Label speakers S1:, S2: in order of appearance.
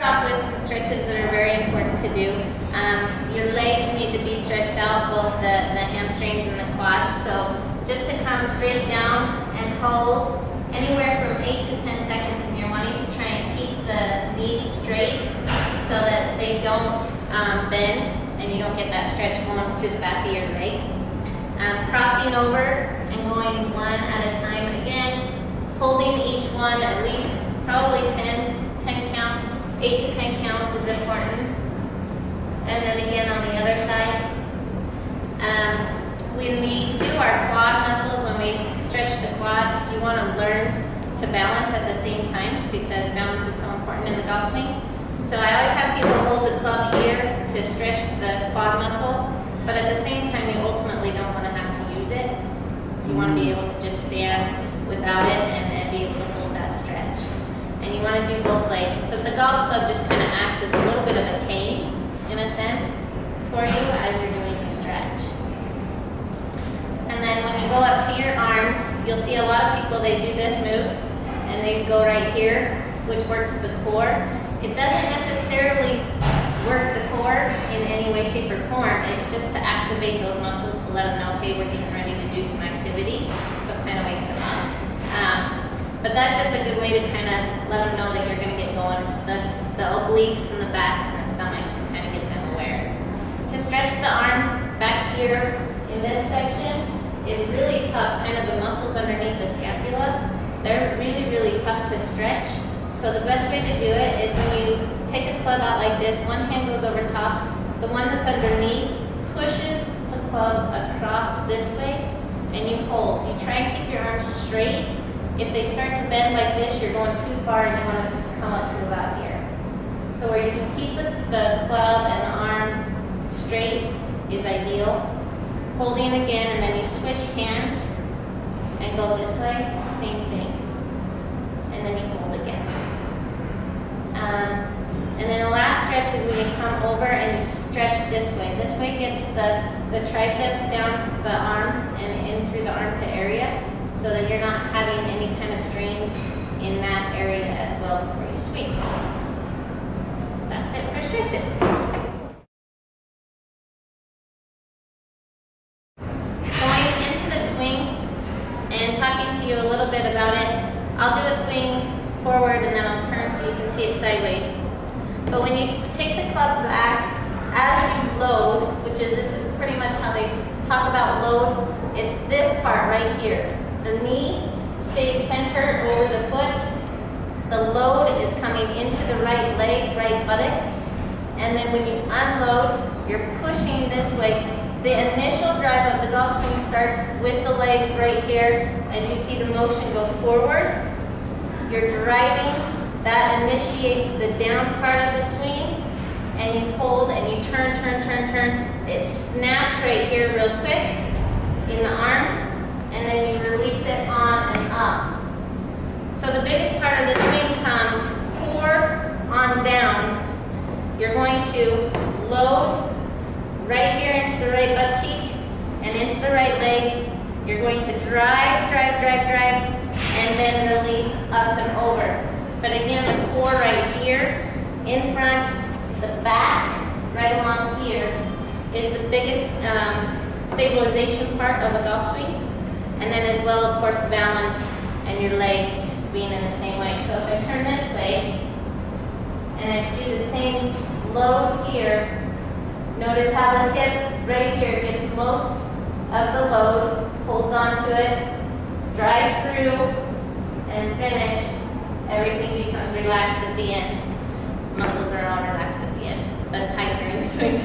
S1: Off with some stretches that are very important to do. Your legs need to be stretched out, both the hamstrings and the quads. So just to come straight down and hold anywhere from 8 to 10 seconds, and you're wanting to try and keep the knees straight so that they don't bend and you don't get that stretch going through the back of your leg. Crossing over and going one at a time. Again, holding each one at least probably 10 counts. 8 to 10 counts is important. And then again on the other side. When we do our quad muscles, when we stretch the quad, you want to learn to balance at the same time, because balance is so important in the golf swing. So I always have people hold the club here to stretch the quad muscle, but at the same time you ultimately don't want to have to use it. You want to be able to just stand without it and be able to hold that stretch. And you want to do both legs, but the golf club just kind of acts as a little bit of a cane, in a sense, for you as you're doing the stretch. And then when you go up to your arms, you'll see a lot of people, they do this move, and they go right here, which works the core. It doesn't necessarily work the core in any way, shape, or form. It's just to activate those muscles to let them know, okay, we're getting ready to do some activity, so it kind of wakes them up. But that's just a good way to kind of let them know that you're going to get going. It's the obliques and the back and the stomach to kind of get them aware. To stretch the arms back here in this section is really tough. Kind of the muscles underneath the scapula, they're really, really tough to stretch. So the best way to do it is when you take a club out like this, one hand goes over top, the one that's underneath pushes the club across this way, and you hold. You try and keep your arms straight. If they start to bend like this, you're going too far and you want to come up to about here. So where you can keep the club and the arm straight is ideal. Holding again, and then you switch hands and go this way, same thing. And then you hold again. And then the last stretch is when you come over and you stretch this way. This way gets the triceps down the arm and in through the armpit area, so that you're not having any kind of strains in that area as well before you swing. That's it for stretches. Going into the swing and talking to you a little bit about it, I'll do a swing forward and then I'll turn so you can see it sideways. But when you take the club back, as you load, this is pretty much how they talk about load, it's this part right here. The knee stays centered over the foot. The load is coming into the right leg, right buttocks. And then when you unload, you're pushing this way. The initial drive of the golf swing starts with the legs right here. As you see the motion go forward, you're driving. That initiates the down part of the swing. And you hold and you turn, turn, turn, turn. It snaps right here real quick in the arms. And then you release it on and up. So the biggest part of the swing comes core on down. You're going to load right here into the right butt cheek and into the right leg. You're going to drive, drive, drive, drive, and then release up and over. But again, the core right here, in front, the back, right along here, is the biggest stabilization part of a golf swing. And then as well, of course, balance and your legs being in the same way. So if I turn this way and I do the same load here, notice how the hip right here gets most of the load, holds onto it, drive through, and finish. Everything becomes relaxed at the end. Muscles are all relaxed at the end, but tight during the swing.